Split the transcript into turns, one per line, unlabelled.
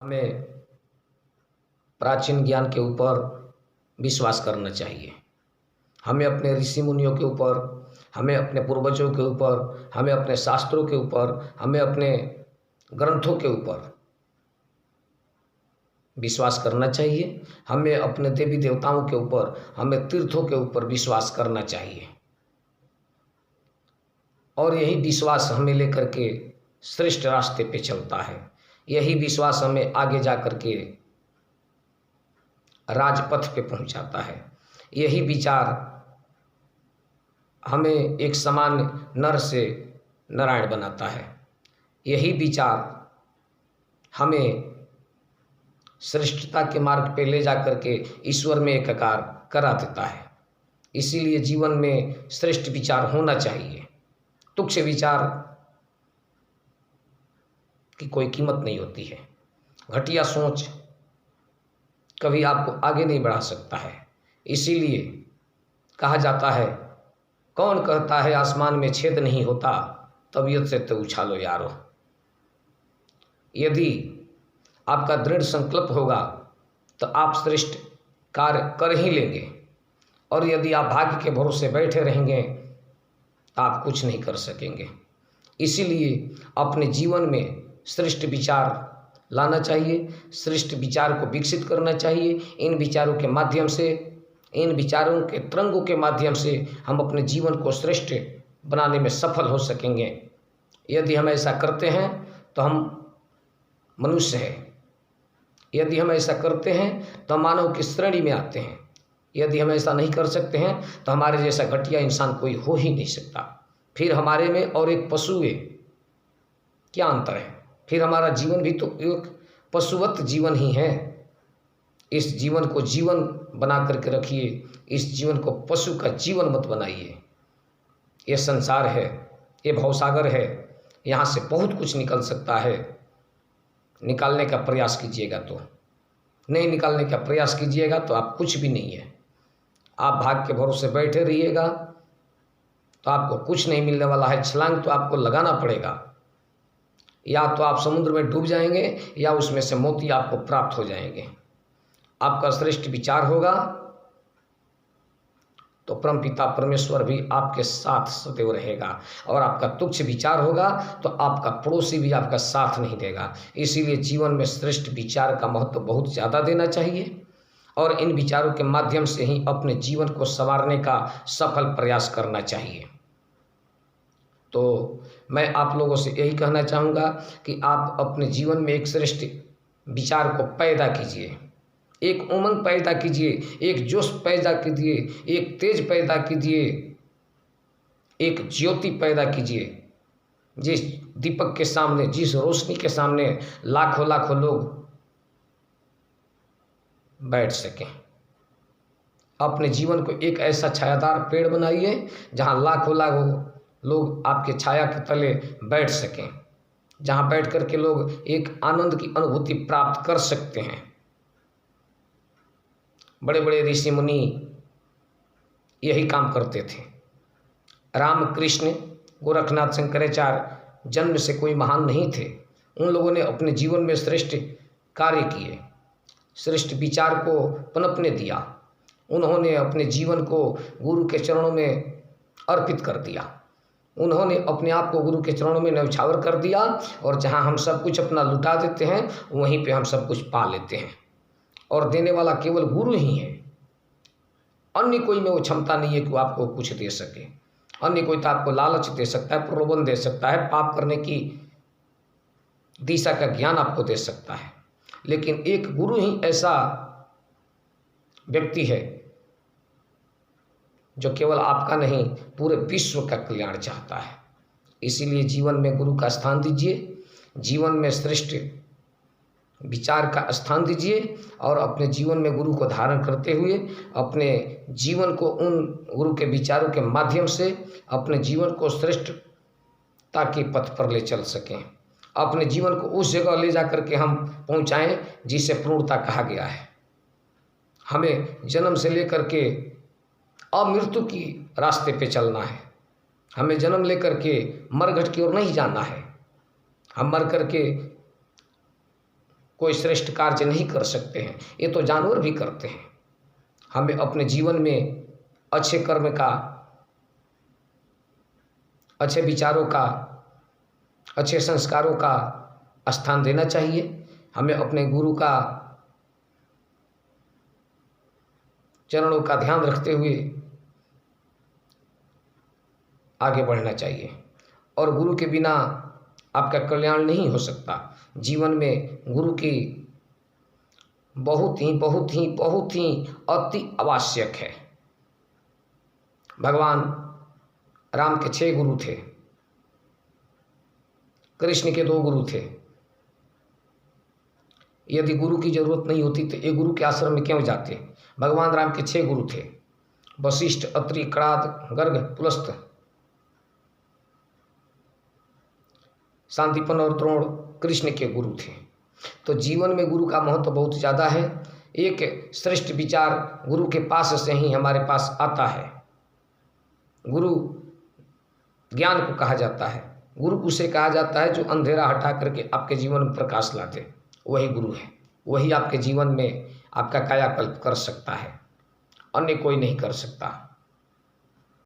हमें प्राचीन ज्ञान के ऊपर विश्वास करना चाहिए। हमें अपने ऋषि मुनियों के ऊपर, हमें अपने पूर्वजों के ऊपर, हमें अपने शास्त्रों के ऊपर, हमें अपने ग्रंथों के ऊपर विश्वास करना चाहिए। हमें अपने देवी देवताओं के ऊपर, हमें तीर्थों के ऊपर विश्वास करना चाहिए। और यही विश्वास हमें लेकर के श्रेष्ठ रास्ते पे चलता है। यही विश्वास हमें आगे जा कर के राजपथ पे पहुंचाता है। यही विचार हमें एक सामान्य नर से नारायण बनाता है। यही विचार हमें श्रेष्ठता के मार्ग पे ले जा कर के ईश्वर में एकाकार करा देता है। इसीलिए जीवन में श्रेष्ठ विचार होना चाहिए। तुच्छ विचार की कोई कीमत नहीं होती है। घटिया सोच कभी आपको आगे नहीं बढ़ा सकता है। इसीलिए कहा जाता है, कौन कहता है आसमान में छेद नहीं होता, तबीयत से तो उछालो यारो। यदि आपका दृढ़ संकल्प होगा तो आप श्रेष्ठ कार्य कर ही लेंगे, और यदि आप भाग्य के भरोसे बैठे रहेंगे तो आप कुछ नहीं कर सकेंगे। इसीलिए अपने जीवन में श्रेष्ठ विचार लाना चाहिए, श्रेष्ठ विचार को विकसित करना चाहिए। इन विचारों के माध्यम से, इन विचारों के तरंगों के माध्यम से हम अपने जीवन को श्रेष्ठ बनाने में सफल हो सकेंगे। यदि हम ऐसा करते हैं तो हम मनुष्य हैं। यदि हम ऐसा करते हैं तो हम मानव की श्रेणी में आते हैं। यदि हम ऐसा नहीं कर सकते हैं तो हमारे जैसा घटिया इंसान कोई हो ही नहीं सकता। फिर हमारे में और एक पशु है, क्या अंतर है? फिर हमारा जीवन भी तो एक पशुवत जीवन ही है। इस जीवन को जीवन बना करके रखिए, इस जीवन को पशु का जीवन मत बनाइए। ये संसार है, ये भवसागर है, यहाँ से बहुत कुछ निकल सकता है। निकालने का प्रयास कीजिएगा तो, नहीं निकालने का प्रयास कीजिएगा तो आप कुछ भी नहीं है। आप भाग के भरोसे बैठे रहिएगा तो आपको कुछ नहीं मिलने वाला है। छलांग तो आपको लगाना पड़ेगा। या तो आप समुद्र में डूब जाएंगे या उसमें से मोती आपको प्राप्त हो जाएंगे। आपका श्रेष्ठ विचार होगा तो परमपिता परमेश्वर भी आपके साथ सदैव रहेगा, और आपका तुच्छ विचार होगा तो आपका पड़ोसी भी आपका साथ नहीं देगा। इसीलिए जीवन में श्रेष्ठ विचार का महत्व बहुत ज़्यादा देना चाहिए, और इन विचारों के माध्यम से ही अपने जीवन को संवारने का सफल प्रयास करना चाहिए। तो मैं आप लोगों से यही कहना चाहूँगा कि आप अपने जीवन में एक श्रेष्ठ विचार को पैदा कीजिए, एक उमंग पैदा कीजिए, एक जोश पैदा कीजिए, एक तेज पैदा कीजिए, एक ज्योति पैदा कीजिए, जिस दीपक के सामने, जिस रोशनी के सामने लाखों लाखों लोग बैठ सकें। अपने जीवन को एक ऐसा छायादार पेड़ बनाइए जहाँ लाखों लाखों लोग आपके छाया के तले बैठ सकें, जहाँ बैठ कर के लोग एक आनंद की अनुभूति प्राप्त कर सकते हैं। बड़े बड़े ऋषि मुनि यही काम करते थे। राम कृष्ण, गोरखनाथ, शंकराचार्य जन्म से कोई महान नहीं थे। उन लोगों ने अपने जीवन में श्रेष्ठ कार्य किए, श्रेष्ठ विचार को पनपने दिया। उन्होंने अपने जीवन को गुरु के चरणों में अर्पित कर दिया। उन्होंने अपने आप को गुरु के चरणों में न्यौछावर कर दिया, और जहाँ हम सब कुछ अपना लुटा देते हैं वहीं पे हम सब कुछ पा लेते हैं। और देने वाला केवल गुरु ही है। अन्य कोई में वो क्षमता नहीं है कि वो आपको कुछ दे सके। अन्य कोई तो आपको लालच दे सकता है, प्रलोभन दे सकता है, पाप करने की दिशा का ज्ञान आपको दे सकता है, लेकिन एक गुरु ही ऐसा व्यक्ति है जो केवल आपका नहीं, पूरे विश्व का कल्याण चाहता है। इसीलिए जीवन में गुरु का स्थान दीजिए, जीवन में श्रेष्ठ विचार का स्थान दीजिए, और अपने जीवन में गुरु को धारण करते हुए अपने जीवन को उन गुरु के विचारों के माध्यम से अपने जीवन को श्रेष्ठता के पथ पर ले चल सकें। अपने जीवन को उस जगह ले जा कर के हम पहुँचाएँ जिसे पूर्णता कहा गया है। हमें जन्म से लेकर के अमृत्यु की रास्ते पे चलना है। हमें जन्म लेकर के मरघट की ओर नहीं जाना है। हम मर करके कोई श्रेष्ठ कार्य नहीं कर सकते हैं, ये तो जानवर भी करते हैं। हमें अपने जीवन में अच्छे कर्म का, अच्छे विचारों का, अच्छे संस्कारों का स्थान देना चाहिए। हमें अपने गुरु का चरणों का ध्यान रखते हुए आगे बढ़ना चाहिए। और गुरु के बिना आपका कल्याण नहीं हो सकता। जीवन में गुरु की बहुत ही अति आवश्यक है। भगवान राम के 6 गुरु थे, कृष्ण के 2 गुरु थे। यदि गुरु की जरूरत नहीं होती तो ये गुरु के आश्रम में क्यों जाते? भगवान राम के 6 गुरु थे, वशिष्ठ, अत्रि, कणाद, गर्ग, पुलस्त, शांतिपन और द्रोण कृष्ण के गुरु थे। तो जीवन में गुरु का महत्व बहुत ज़्यादा है। एक श्रेष्ठ विचार गुरु के पास से ही हमारे पास आता है। गुरु ज्ञान को कहा जाता है, गुरु उसे कहा जाता है जो अंधेरा हटा करके आपके जीवन में प्रकाश लाते, वही गुरु है। वही आपके जीवन में आपका कायाकल्प कर सकता है, अन्य कोई नहीं कर सकता।